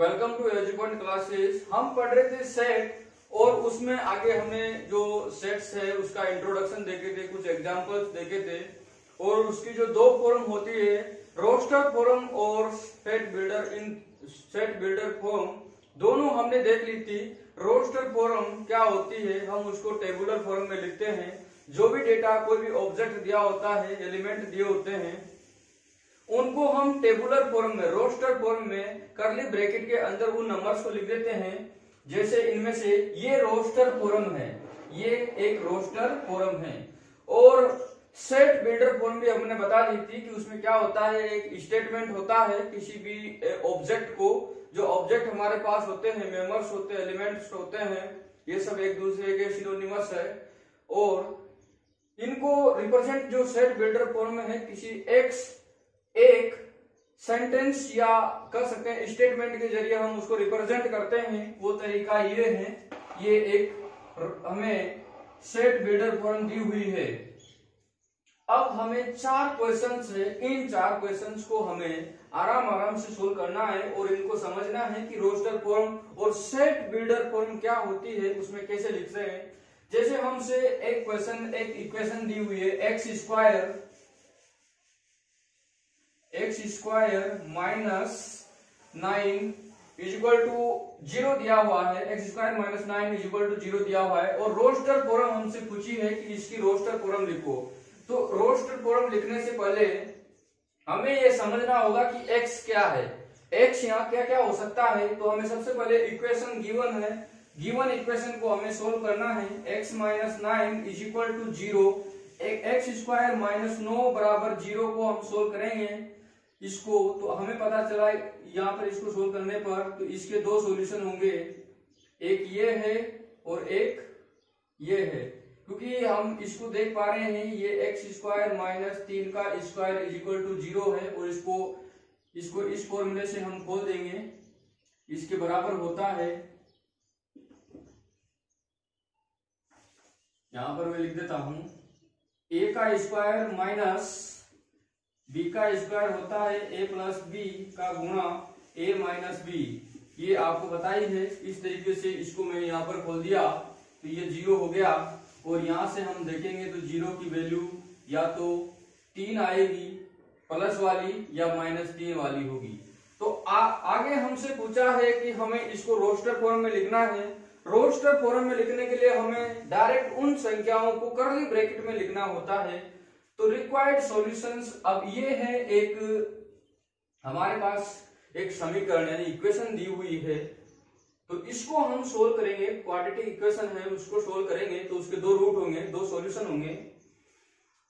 Welcome to एजुपॉइंट classes. हम पढ़ रहे थे सेट और उसमें आगे हमने जो सेट्स है उसका इंट्रोडक्शन देखे थे, कुछ एग्जांपल्स देखे थे और उसकी जो दो फॉर्म होती है रोस्टर फॉर्म और सेट बिल्डर इन सेट बिल्डर फॉर्म, दोनों हमने देख ली थी। रोस्टर फॉर्म क्या होती है, हम उसको टेबुलर फॉर्म में लिखते हैं। जो भी डेटा, कोई भी ऑब्जेक्ट दिया होता है, एलिमेंट दिए होते हैं, उनको हम टेबुलर फॉर्म में, रोस्टर फॉर्म में करली ब्रैकेट के अंदर उन नंबर्स को लिख देते हैं। जैसे इनमें से ये रोस्टर फॉर्म है, ये एक रोस्टर फॉर्म है। और सेट बिल्डर फॉर्म भी हमने बता दी थी कि उसमें क्या होता है, एक स्टेटमेंट होता है किसी भी ऑब्जेक्ट को, जो ऑब्जेक्ट हमारे पास होते हैं, मेंबर्स होते हैं, एलिमेंट्स होते हैं, ये सब एक दूसरे के सिनोनिमस है और इनको रिप्रेजेंट जो सेट बिल्डर फॉर्म में है किसी एक सेंटेंस या कर सकते हैं स्टेटमेंट के जरिए हम उसको रिप्रेजेंट करते हैं। वो तरीका ये है, ये एक हमें सेट बिल्डर फॉर्म दी हुई है। अब हमें 4 क्वेश्चंस है, इन 4 क्वेश्चंस को हमें आराम से सोल्व करना है और इनको समझना है कि रोस्टर फॉर्म और सेट बिल्डर फॉर्म क्या होती है, उसमें कैसे लिखते हैं। जैसे हमसे एक क्वेश्चन, एक इक्वेशन दी हुई है, x square minus 9 is equal to 0 दिया हुआ है। X square minus 9 is equal to 0 दिया हुआ है और रोस्टर फॉर्म हमसे पूछी है कि इसकी रोस्टर फॉर्म लिखो। तो रोस्टर फॉर्म लिखने से पहले हमें यह समझना होगा कि एक्स क्या है, एक्स यहाँ क्या क्या हो सकता है। तो हमें सबसे पहले इक्वेशन गिवन है, गिवन इक्वेशन को हमें सोल्व करना है। x minus 9 is equal to 0, x square minus 9 बराबर 0 को हम सोल्व करेंगे इसको। तो हमें पता चला यहाँ पर इसको सोल्व करने पर तो इसके दो सॉल्यूशन होंगे, एक ये है और एक ये है। क्योंकि हम इसको देख पा रहे हैं ये एक्स स्क्वायर माइनस 3 का स्क्वायर इज इक्वल टू 0 है और इसको इस फॉर्मूले से हम खोल देंगे, इसके बराबर होता है, यहां पर मैं लिख देता हूं, a का स्क्वायर माइनस b का स्क्वायर होता है a प्लस बी का गुणा a माइनस बी। ये आपको बताई है। इस तरीके से इसको मैंने यहाँ पर खोल दिया तो ये 0 हो गया और यहां से हम देखेंगे तो 0 की वैल्यू या तो 3 आएगी प्लस वाली या माइनस 3 वाली होगी। तो आगे हमसे पूछा है कि हमें इसको रोस्टर फॉर्म में लिखना है। रोस्टर फॉर्म में लिखने के लिए हमें डायरेक्ट उन संख्याओं को करली ब्रैकेट में लिखना होता है। तो रिक्वायर्ड सॉल्यूशंस, अब ये है एक हमारे पास एक समीकरण यानी इक्वेशन दी हुई है, तो इसको हम सोल्व करेंगे। क्वाड्रेटिक इक्वेशन है, उसको सोल्व करेंगे तो उसके दो रूट होंगे, दो सॉल्यूशन होंगे।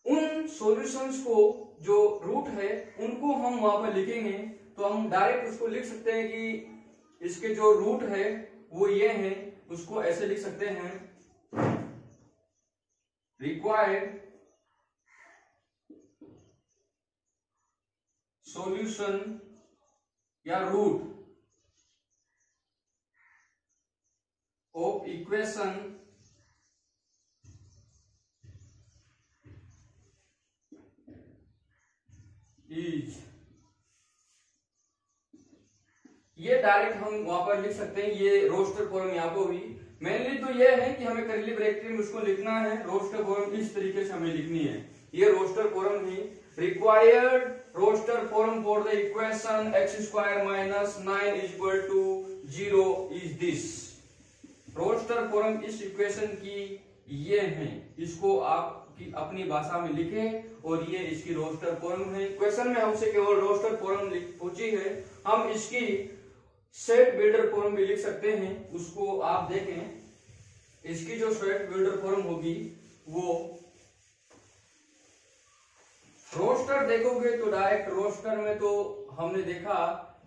उन सॉल्यूशंस को जो रूट है उनको हम वहां पर लिखेंगे। तो हम डायरेक्ट उसको लिख सकते हैं कि इसके जो रूट है वो ये है, उसको ऐसे लिख सकते हैं, रिक्वायर्ड सॉल्यूशन या रूट ऑफ इक्वेशन इज, ये डायरेक्ट हम वहां पर लिख सकते हैं। ये रोस्टर फॉर्म यहाँ पर हुई। मेनली तो ये है कि हमें करली ब्रैकेट में उसको लिखना है। रोस्टर फॉर्म इस तरीके से हमें लिखनी है। ये रोस्टर फॉर्म ही, required roster form for the equation x square minus 9 is equal to 0 is this. Roster form इस इक्वेशन की ये है, इसको आप अपनी भाषा में लिखें और ये इसकी रोस्टर फॉर्म है। क्वेश्चन में हमसे केवल रोस्टर फॉर्म पूछी है, हम इसकी सेट बिल्डर फॉर्म भी लिख सकते हैं, उसको आप देखें। इसकी जो सेट बिल्डर फॉर्म होगी वो रोस्टर देखोगे तो डायरेक्ट रोस्टर में तो हमने देखा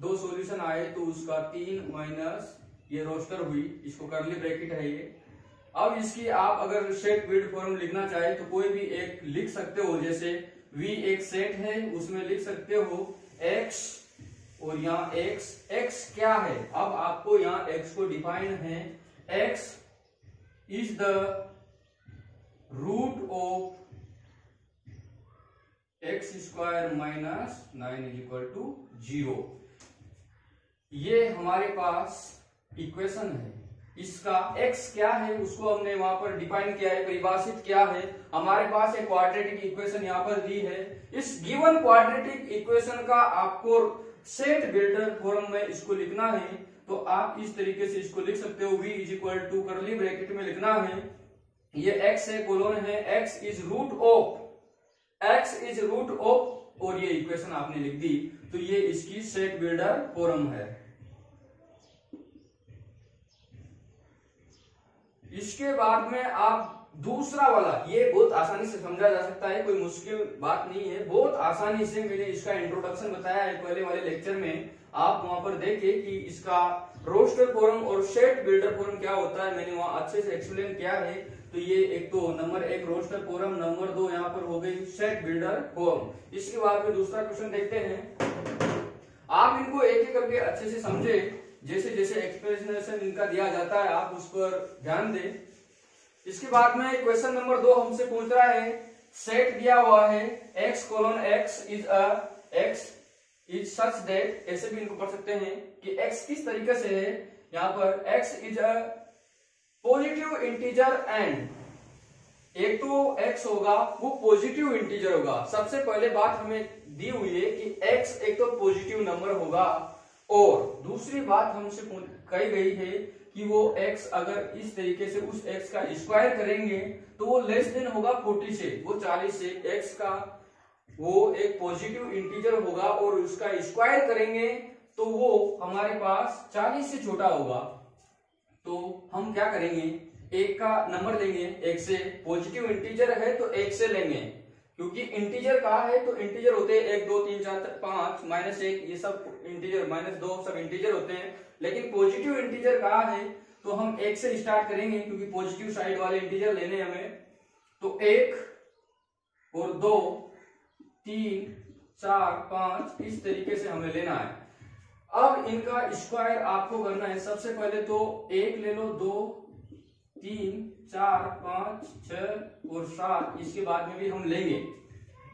दो सॉल्यूशन आए तो उसका 3 माइनस ये रोस्टर हुई, इसको करली ब्रैकेट है ये। अब इसकी आप अगर सेट बिल्ड फॉर्म लिखना चाहे तो कोई भी एक लिख सकते हो। जैसे V एक सेट है, उसमें लिख सकते हो x और यहाँ x क्या है, अब आपको यहाँ x को डिफाइन है, x is the root of x square minus 9 is equal to 0। ये हमारे पास इक्वेशन है, इसका x क्या है उसको हमने वहां पर डिफाइन किया है, परिभाषित किया है। हमारे पास एक क्वाड्रेटिक इक्वेशन यहाँ पर दी है। इस गिवन क्वाड्रेटिक इक्वेशन का आपको सेट बिल्डर फॉर्म में इसको लिखना है, तो आप इस तरीके से इसको लिख सकते हो। v is equal to curly bracket में लिखना है, ये x है, कोलोन है, x इज रूट ऑफ और ये इक्वेशन आपने लिख दी, तो ये इसकी सेट बिल्डर फॉर्म है। इसके बाद में आप दूसरा वाला, ये बहुत आसानी से समझा जा सकता है, कोई मुश्किल बात नहीं है, बहुत आसानी से मैंने इसका इंट्रोडक्शन बताया है पहले वाले लेक्चर में। आप वहां पर देखें कि इसका रोस्टर फॉर्म और सेट बिल्डर फॉर्म क्या होता है, मैंने वहां अच्छे से एक्सप्लेन किया है। तो ये एक तो नंबर 1 रोस्टर फॉर्म, नंबर 2 यहाँ पर हो गई सेट बिल्डर फॉर्म। इसके बाद में दूसरा क्वेश्चन देखते हैं। आप इनको एक एक करके अच्छे से समझे, जैसे जैसे एक्सप्लेनेशन इनका दिया जाता है आप उस पर ध्यान दें। इसके बाद में क्वेश्चन नंबर 2 हमसे पूछ रहा है, सेट दिया हुआ है x colon x is such that, ऐसे भी इनको पढ़ सकते हैं कि x किस तरीके से है। यहाँ पर x is a positive integer and, एक तो x होगा वो पॉजिटिव इंटीजर होगा। सबसे पहले बात हमें दी हुई है कि x एक तो पॉजिटिव नंबर होगा, और दूसरी बात हमसे कही गई है कि वो x अगर इस तरीके से उस x का स्क्वायर करेंगे तो वो लेस देन होगा 40 से, वो 40 से x का वो एक पॉजिटिव इंटीजर होगा और उसका स्क्वायर करेंगे तो वो हमारे पास 40 से छोटा होगा। तो हम क्या करेंगे, एक का नंबर लेंगे, एक से पॉजिटिव इंटीजर है तो एक से लेंगे, क्योंकि इंटीजर कहा है तो इंटीजर होते हैं 1 2 3 4 5 -1, ये सब इंटीजर, -2 सब इंटीजर होते हैं। लेकिन पॉजिटिव इंटीजर कहा है तो हम 1 से स्टार्ट करेंगे, क्योंकि पॉजिटिव साइड वाले इंटीजर लेने हमें। तो 1 और 2 3 4 5 इस तरीके से हमें लेना है। अब इनका स्क्वायर आपको करना है। सबसे पहले तो 1 ले लो, 2 3 4 5 6 और 7, इसके बाद में भी हम लेंगे,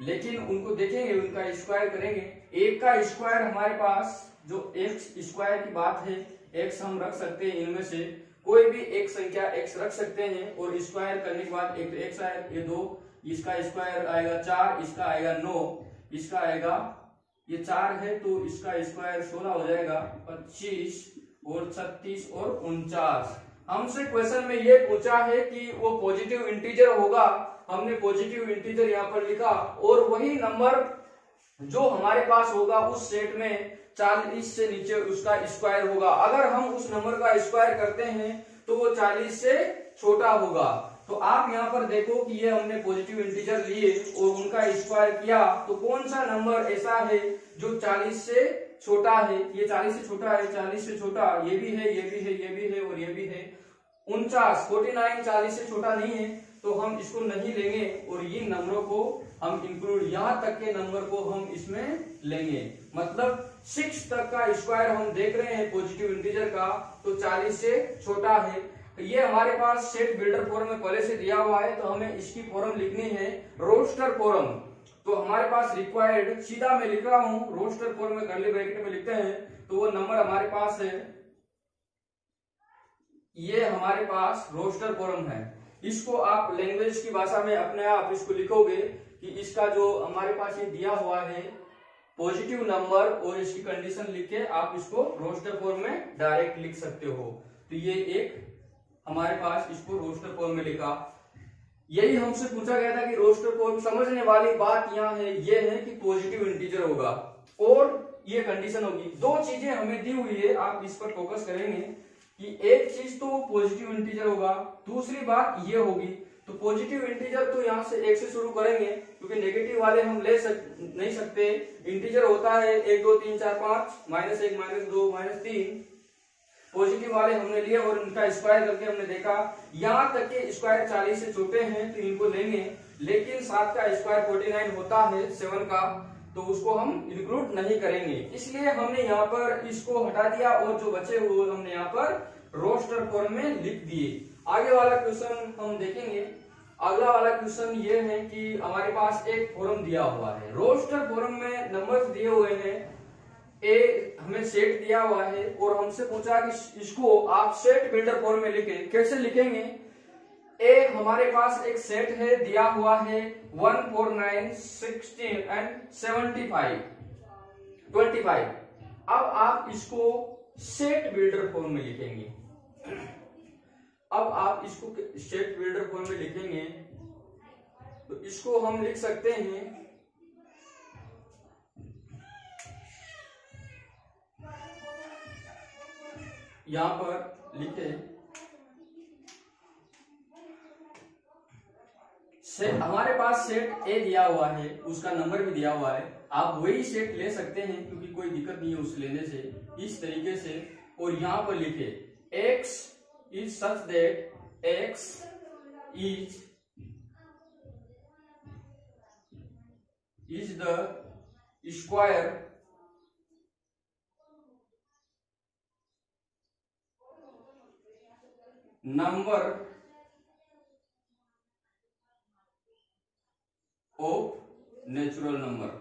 लेकिन उनको देखेंगे, उनका स्क्वायर करेंगे। 1 का स्क्वायर हमारे पास जो x स्क्वायर की बात है, x हम रख सकते हैं, इनमें से कोई भी एक संख्या x रख सकते हैं, और स्क्वायर करने के बाद एक तो x आएगा, ये 2, इसका स्क्वायर आएगा 4, इसका आएगा 9, इसका आएगा, ये 4 है तो इसका स्क्वायर 16 हो जाएगा, 25 और 36 और 49। हमसे क्वेश्चन में ये पूछा है कि वो पॉजिटिव इंटीजर होगा, हमने पॉजिटिव इंटीजर यहाँ पर लिखा, और वही नंबर जो हमारे पास होगा उस सेट में 40 से नीचे उसका स्क्वायर होगा। अगर हम उस नंबर का स्क्वायर करते हैं तो वो 40 से छोटा होगा। तो आप यहाँ पर देखो कि ये हमने पॉजिटिव इंटीजर लिए और उनका स्क्वायर किया, तो कौन सा नंबर ऐसा है जो 40 से छोटा है। ये 40 से छोटा है, 40 से छोटा ये भी है, ये भी है, ये भी है और ये भी है। 49 40 से छोटा नहीं है, तो हम इसको नहीं लेंगे, और ये नंबरों को हम इंक्लूड, यहाँ तक के नंबर को हम इसमें लेंगे। मतलब 6 तक का स्क्वायर हम देख रहे हैं पॉजिटिव इंटीजर का, तो 40 से छोटा है। ये हमारे पास सेट बिल्डर फॉर्म में पहले से दिया हुआ है, तो हमें इसकी फॉर्म लिखनी है रोस्टर फॉर्म। तो हमारे पास रिक्वायर्ड, सीधा मैं लिख रहा हूं, रोस्टर फॉर्म में कर्ली ब्रैकेट में लिखते हैं, तो वो नंबर हमारे पास है, ये हमारे पास रोस्टर फॉर्म है। इसको आप लैंग्वेज की भाषा में अपने आप इसको लिखोगे कि इसका जो हमारे पास ये दिया हुआ है पॉजिटिव नंबर और इसकी कंडीशन लिख के आप इसको रोस्टर फॉर्म में डायरेक्ट लिख सकते हो। तो ये एक हमारे पास इसको रोस्टर फॉर्म में लिखा। यही हमसे पूछा गया था कि रोस्टर फॉर्म, समझने वाली बात यहाँ है, ये है कि पॉजिटिव इंटीजर होगा और ये कंडीशन होगी। 2 चीजें हमें दी हुई है, आप इस पर फोकस करेंगे कि एक चीज तो पॉजिटिव इंटीजर होगा, दूसरी बात ये होगी। तो पॉजिटिव इंटीजर तो यहाँ से 1 से शुरू करेंगे, क्योंकि नेगेटिव वाले हम ले नहीं सकते। इंटीजर होता है 1 2 3 4 5, -1 -2 -3। पॉजिटिव वाले हमने लिए और उनका स्क्वायर करके हमने देखा, यहाँ तक के स्क्वायर 40 से छोटे हैं तो इनको लेंगे, लेकिन 7 का स्क्वायर 49 होता है 7 का, तो उसको हम इंक्लूड नहीं करेंगे। इसलिए हमने यहाँ पर इसको हटा दिया और जो बचे हुए हमने यहाँ पर रोस्टर फॉर्म में लिख दिए। आगे वाला क्वेश्चन हम देखेंगे। अगला वाला क्वेश्चन ये है कि हमारे पास एक फॉर्म दिया हुआ है, रोस्टर फॉर्म में नंबर्स दिए हुए हैं ए हमें सेट दिया हुआ है और हमसे पूछा कि इसको आप सेट बिल्डर फॉर्म में लिखें। कैसे लिखेंगे? ए हमारे पास एक सेट है दिया हुआ है 1, 4, 9, 16 एंड 75, 25। अब आप इसको सेट बिल्डर फॉर्म में लिखेंगे। अब आप इसको सेट बिल्डर फॉर्म में लिखेंगे तो इसको हम लिख सकते हैं यहां पर लिखे सेट, हमारे पास सेट ए दिया हुआ है, उसका नंबर भी दिया हुआ है। आप वही सेट ले सकते हैं क्योंकि कोई दिक्कत नहीं है उस लेने से, इस तरीके से। और यहां पर लिखे x is such that x is the square number of natural number।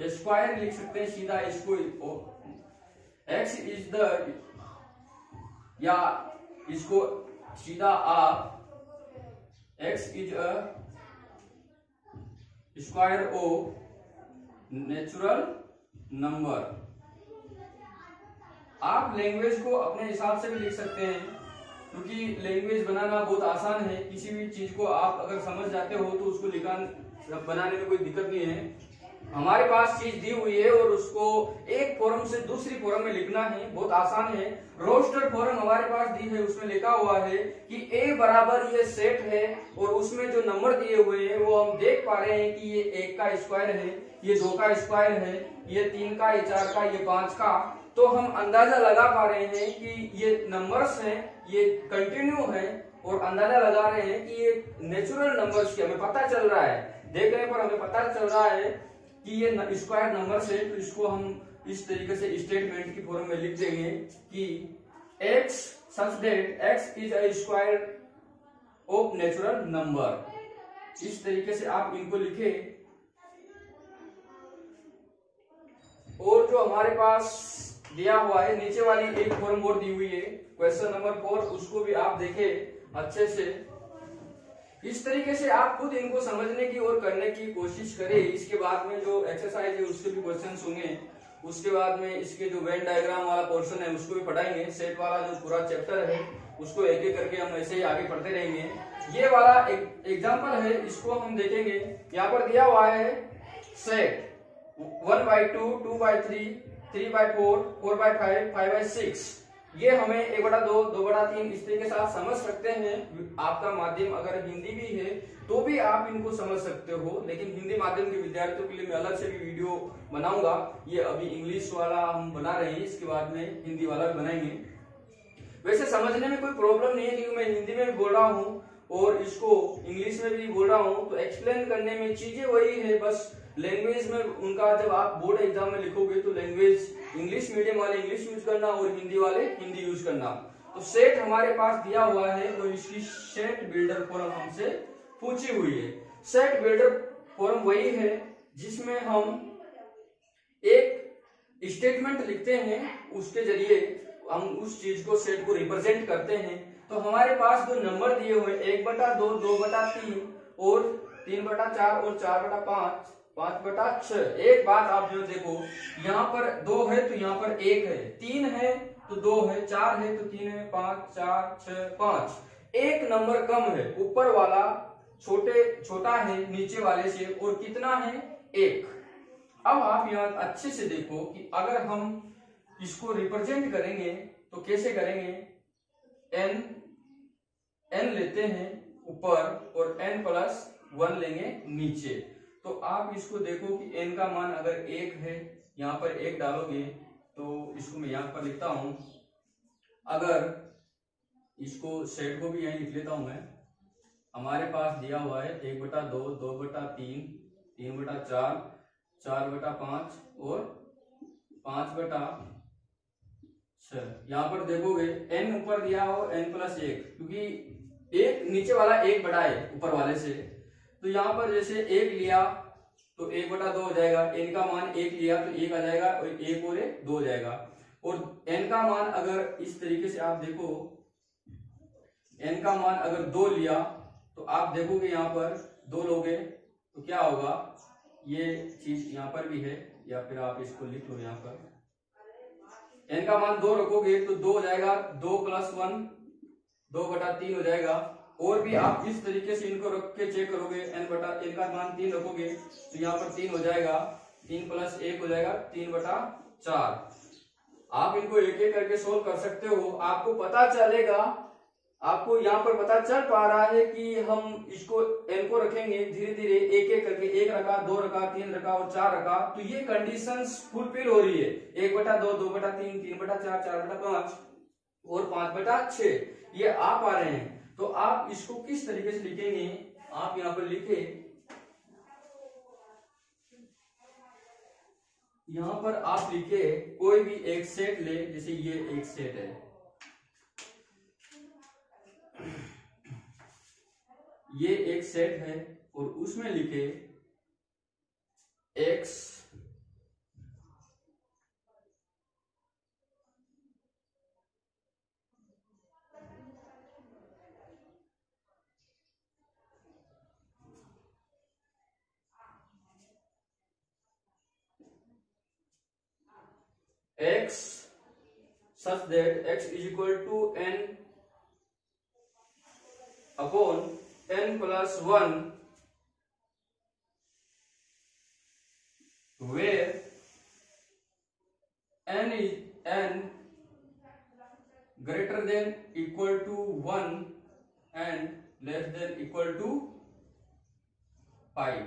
Square लिख सकते हैं सीधा इसको, x इज द, या इसको सीधा आप x is a square of natural number. आप लैंग्वेज को अपने हिसाब से भी लिख सकते हैं क्योंकि लैंग्वेज बनाना बहुत आसान है। किसी भी चीज को आप अगर समझ जाते हो तो उसको बनाने में कोई दिक्कत नहीं है। हमारे पास चीज दी हुई है और उसको एक फॉर्म से दूसरी फॉर्म में लिखना है, बहुत आसान है। रोस्टर फॉर्म हमारे पास दी है, उसमें लिखा हुआ है कि a बराबर ये सेट है और उसमें जो नंबर दिए हुए हैं वो हम देख पा रहे हैं कि ये 1 का स्क्वायर है, ये 2 का स्क्वायर है, ये 3 का, ये 4 का, ये 5 का। तो हम अंदाजा लगा पा रहे हैं कि ये नंबर्स हैं, ये कंटिन्यू है और अंदाजा लगा रहे हैं कि ये नेचुरल नंबर्स की हमें पता चल रहा है। देखने पर हमें पता चल रहा है कि ये स्क्वायर नंबर्स है। तो इसको हम इस तरीके से स्टेटमेंट की फॉर्म में लिख देंगे कि x such that x is a square of natural number. इस तरीके से आप इनको लिखे। और जो हमारे पास दिया हुआ है नीचे वाली एक फॉर्म और दी हुई है क्वेश्चन नंबर 4, उसको भी आप देखें अच्छे से। इस तरीके से आप खुद इनको समझने की और करने की कोशिश करें। इसके बाद में जो एक्सरसाइज है उसके भी क्वेश्चंस होंगे। उसके बाद में इसके जो वेन डायग्राम वाला पोर्शन है उसको भी पढ़ाएंगे। सेट वाला जो पूरा चैप्टर है उसको एक एक करके हम ऐसे ही आगे पढ़ते रहेंगे। ये वाला एक एग्जाम्पल है, इसको हम देखेंगे। यहाँ पर दिया हुआ है सेट 1/2, 2/3, 3/4, 4/5, 5/6। ये हमें 1/2, 2/3 इस तरीके से आप समझ सकते हैं। आपका माध्यम अगर हिंदी भी है तो भी आप इनको समझ सकते हो, लेकिन हिंदी माध्यम के विद्यार्थियों के लिए मैं अलग से भी वीडियो बनाऊंगा। ये अभी इंग्लिश वाला हम बना रहे हैं, इसके बाद में हिंदी वाला भी बनाएंगे। वैसे समझने में कोई प्रॉब्लम नहीं है क्योंकि मैं हिंदी में भी बोल रहा हूँ और इसको इंग्लिश में भी बोल रहा हूँ, तो एक्सप्लेन करने में चीजें वही है। बस लैंग्वेज में उनका जब आप बोर्ड एग्जाम में लिखोगे तो लैंग्वेज इंग्लिश मीडियम वाले इंग्लिश यूज करना और हिंदी वाले हिंदी यूज करना। तो सेट हमारे पास दिया हुआ है और इसकी सेट बिल्डर फॉर्म हमसे पूछी हुई है। सेट बिल्डर फॉर्म वही है जिसमें हम एक स्टेटमेंट लिखते हैं, उसके जरिए हम उस चीज को, सेट को रिप्रेजेंट करते हैं। तो हमारे पास जो नंबर दिए हुए 1/2, 2/3 और 3/4 और 4/5, 5/6। एक बात आप जो देखो, यहाँ पर 2 है तो यहाँ पर 1 है, 3 है तो 2 है, 4 है तो 3 है, 5, 4, 6, 5। एक नंबर कम है, ऊपर वाला छोटा है नीचे वाले से, और कितना है? 1। अब आप यहाँ अच्छे से देखो कि अगर हम इसको रिप्रेजेंट करेंगे तो कैसे करेंगे। n लेते हैं ऊपर और n+1 लेंगे नीचे। तो आप इसको देखो कि n का मान अगर 1 है, यहाँ पर 1 डालोगे तो इसको मैं यहाँ पर लिखता हूं। अगर इसको सेट को भी यहीं लिख लेता हूं मैं। हमारे पास दिया हुआ है 1/2, 2/3, 3/4, 4/5 और 5/6। यहाँ पर देखोगे n ऊपर दिया हो n+1, क्योंकि एक नीचे वाला 1 बड़ा है ऊपर वाले से, तो यहाँ पर जैसे 1 लिया तो 1/2 हो जाएगा, n का मान 1 लिया तो 1 आ जाएगा और 1 और 1 2 हो जाएगा। और n का मान अगर इस तरीके से आप देखो, n का मान अगर 2 लिया तो आप देखोगे यहाँ पर 2 लोगे तो क्या होगा, ये चीज यहाँ पर भी है, या फिर आप इसको लिख लो यहाँ पर n का मान 2 रखोगे तो 2 हो जाएगा, 2 + 1 2/3 हो जाएगा। और भी आप इस तरीके से इनको रख के चेक करोगे, n का मान 3 रखोगे तो यहाँ पर 3 हो जाएगा, 3 + 1 हो जाएगा 3/4। आप इनको एक एक करके सोल्व कर सकते हो। आपको पता चलेगा, आपको यहाँ पर पता चल पा रहा है कि हम इसको n को रखेंगे धीरे धीरे एक एक करके, 1 रखा, 2 रखा, 3 रखा और 4 रखा, तो ये कंडीशंस फुलफिल हो रही है। 1/2 2/3 3/4 4/5 और 5/6 ये आ पा रहे हैं। तो आप इसको किस तरीके से लिखेंगे, आप यहाँ पर लिखे, यहाँ पर आप लिखे कोई भी एक सेट ले, जैसे ये एक सेट है, ये एक सेट है और उसमें लिखे x such that x is equal to n upon n plus 1 where n greater than equal to 1 and less than equal to 5।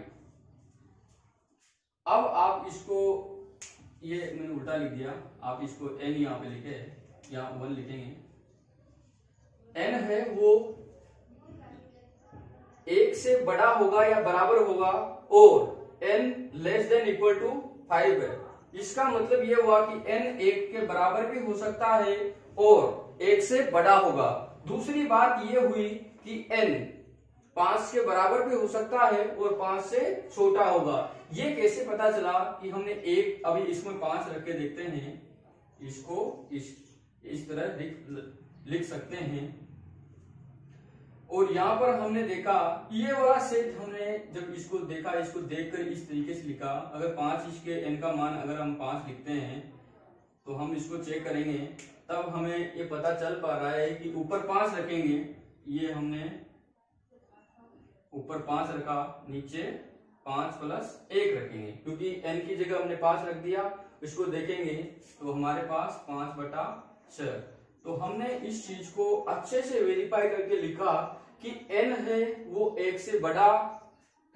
अब आप इसको, ये मैंने उल्टा लिख दिया, आप इसको n यहाँ पे लिखे, यहाँ 1 लिखेंगे। n है वो 1 से बड़ा होगा या बराबर होगा और n less than equal to 5 है। इसका मतलब ये हुआ कि n 1 के बराबर भी हो सकता है और 1 से बड़ा होगा। दूसरी बात ये हुई कि n 5 के बराबर भी हो सकता है और 5 से छोटा होगा। ये कैसे पता चला कि हमने एक, अभी इसमें 5 रख के देखते हैं, इसको इस तरह लिख सकते हैं। और यहाँ पर हमने देखा ये वाला सेट, हमने जब इसको देखा, इसको देखकर इस तरीके से लिखा, अगर 5 इसके n का मान अगर हम 5 लिखते हैं तो हम इसको चेक करेंगे, तब हमें ये पता चल पा रहा है कि ऊपर 5 रखेंगे, ये हमने ऊपर 5 रखा, नीचे 5 + 1 रखेंगे, क्योंकि n की जगह हमने 5 रख दिया। इसको देखेंगे तो हमारे पास 5/6। तो हमने इस चीज को अच्छे से वेरीफाई करके लिखा कि n है वो 1 से बड़ा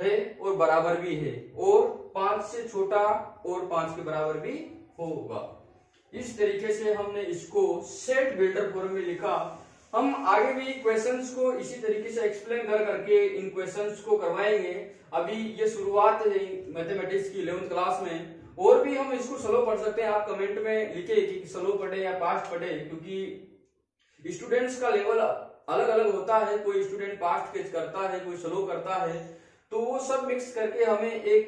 है और बराबर भी है, और 5 से छोटा और 5 के बराबर भी होगा। इस तरीके से हमने इसको सेट बिल्डर फॉर्म में लिखा। हम आगे भी क्वेश्चंस को इसी तरीके से एक्सप्लेन करके इन क्वेश्चंस को करवाएंगे। अभी ये शुरुआत है मैथमेटिक्स की 11th क्लास में, और भी हम इसको स्लो पढ़ सकते हैं। आप कमेंट में लिखे कि स्लो पढ़े या फास्ट पढ़े, क्योंकि स्टूडेंट्स का लेवल अलग अलग होता है। कोई स्टूडेंट फास्ट कैच करता है, कोई स्लो करता है, तो वो सब मिक्स करके हमें एक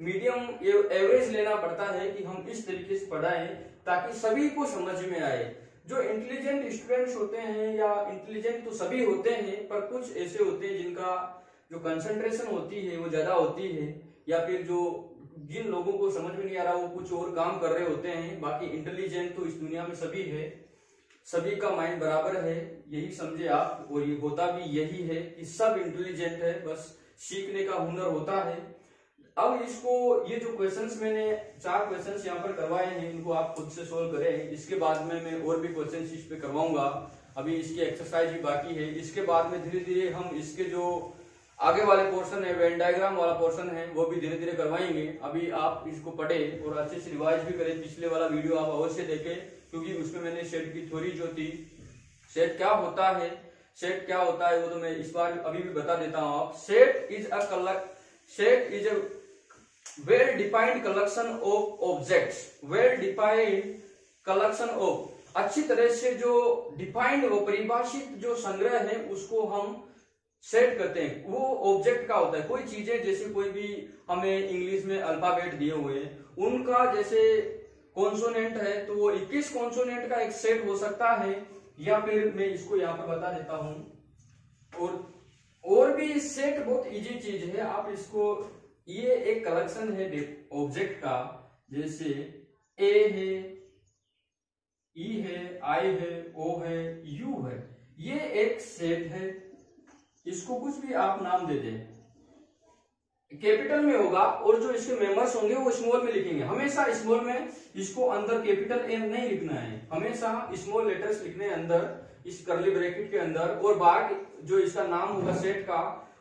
मीडियम एवरेज लेना पड़ता है कि हम इस तरीके से पढ़ाएं ताकि सभी को समझ में आए। जो इंटेलिजेंट स्टूडेंट्स होते हैं, या इंटेलिजेंट तो सभी होते हैं, पर कुछ ऐसे होते हैं जिनका जो कंसंट्रेशन होती है वो ज्यादा होती है, या फिर जो जिन लोगों को समझ में नहीं आ रहा वो कुछ और काम कर रहे होते हैं। बाकी इंटेलिजेंट तो इस दुनिया में सभी है, सभी का माइंड बराबर है, यही समझे आप। और ये होता भी यही है कि सब इंटेलिजेंट है, बस सीखने का हुनर होता है। अब इसको, ये जो क्वेश्चंस मैंने 4 क्वेश्चंस यहाँ पर करवाए हैं, इनको आप खुद से सोल्व करें। इसके बाद में मैं और भी क्वेश्चंस इस पे करवाऊंगा। अभी इसकी एक्सरसाइज भी बाकी है। इसके बाद में धीरे धीरे हम इसके जो आगे वाले पोर्शन है, वेन डायग्राम वाला पोर्शन है, वो भी धीरे धीरे करवाएंगे। अभी आप इसको पढ़े और अच्छे से रिवाइज भी करें। पिछले वाला वीडियो आप अवश्य देखें, क्योंकि उसमें मैंने सेट की थ्योरी जो थी, सेट क्या होता है, सेट क्या होता है, वो तो मैं इस बार अभी भी बता देता हूं आप। Set is a well defined collection of objects. Well defined collection of, अच्छी तरह से जो डिफाइंड और परिभाषित जो संग्रह है उसको हम सेट करते हैं, वो ऑब्जेक्ट का होता है। कोई चीजें जैसे कोई भी हमें इंग्लिश में अल्फाबेट दिए हुए हैं, उनका जैसे कॉन्सोनेंट है तो वो 21 कॉन्सोनेंट का एक सेट हो सकता है, या फिर मैं इसको यहाँ पर बता देता हूं। और भी सेट बहुत इजी चीज है, आप इसको, ये एक कलेक्शन है ऑब्जेक्ट का, जैसे ए है, ई है, आई है, ओ है, यू है, ये एक सेट है। इसको कुछ भी आप नाम दे दें, कैपिटल में होगा और जो इसके मेंबर्स होंगे वो स्मॉल में लिखेंगे, हमेशा स्मॉल में। इसको अंदर कैपिटल एम नहीं लिखना है, हमेशा स्मॉल लेटर्स लिखने हैं अंदर इस कर्ली ब्रैकेट के अंदर, और बाहर जो इसका नाम होगा सेट का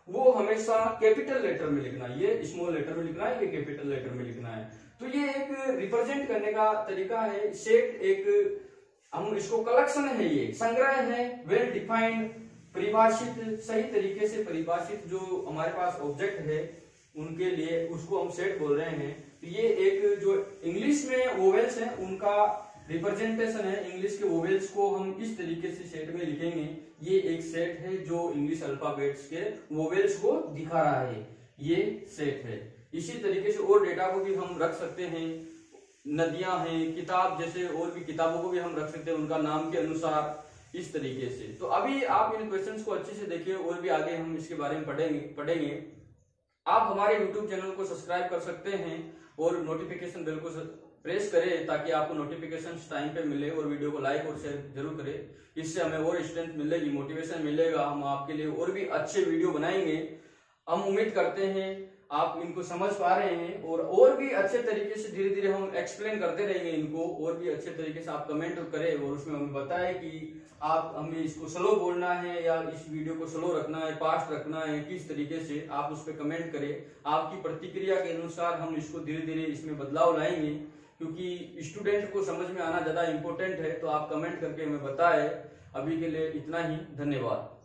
वो हमेशा कैपिटल लेटर में लिखना है, ये स्मॉल लेटर में लिखना है, ये कैपिटल लेटर में लिखना है। तो ये एक रिप्रेजेंट करने का तरीका है। सेट एक, हम इसको कलेक्शन है, ये संग्रह है, वेल डिफाइंड, परिभाषित, सही तरीके से परिभाषित जो हमारे पास ऑब्जेक्ट है उनके लिए, उसको हम सेट बोल रहे हैं। तो ये एक जो इंग्लिश में वोवेल्स है उनका रिप्रेजेंटेशन है, इंग्लिश के वोवेल्स को हम इस तरीके से सेट में लिखेंगे। ये एक सेट है जो इंग्लिश अल्फाबेट्स के वोवेल्स को दिखा रहा है, ये सेट है। इसी तरीके से और डेटा को भी हम रख सकते हैं, नदियां हैं, किताब जैसे और भी किताबों को भी हम रख सकते हैं उनका नाम के अनुसार, इस तरीके से। तो अभी आप इन क्वेश्चंस को अच्छे से देखिए, और भी आगे हम इसके बारे में पढ़ेंगे। आप हमारे YouTube चैनल को सब्सक्राइब कर सकते हैं और नोटिफिकेशन बेल को प्रेस करें ताकि आपको नोटिफिकेशन टाइम पे मिले, और वीडियो को लाइक और शेयर जरूर करें। इससे हमें और स्ट्रेंथ मिलेगी, मोटिवेशन मिलेगा, हम आपके लिए और भी अच्छे वीडियो बनाएंगे। हम उम्मीद करते हैं आप इनको समझ पा रहे हैं, और भी अच्छे तरीके से धीरे धीरे हम एक्सप्लेन करते रहेंगे इनको, और भी अच्छे तरीके से आप कमेंट करें और उसमें हमें बताएं कि आप हमें इसको स्लो बोलना है या इस वीडियो को स्लो रखना है, फास्ट रखना है, किस तरीके से आप उस पर कमेंट करें। आपकी प्रतिक्रिया के अनुसार हम इसको धीरे धीरे इसमें बदलाव लाएंगे, क्योंकि स्टूडेंट को समझ में आना ज्यादा इंपॉर्टेंट है। तो आप कमेंट करके हमें बताएं। अभी के लिए इतना ही, धन्यवाद।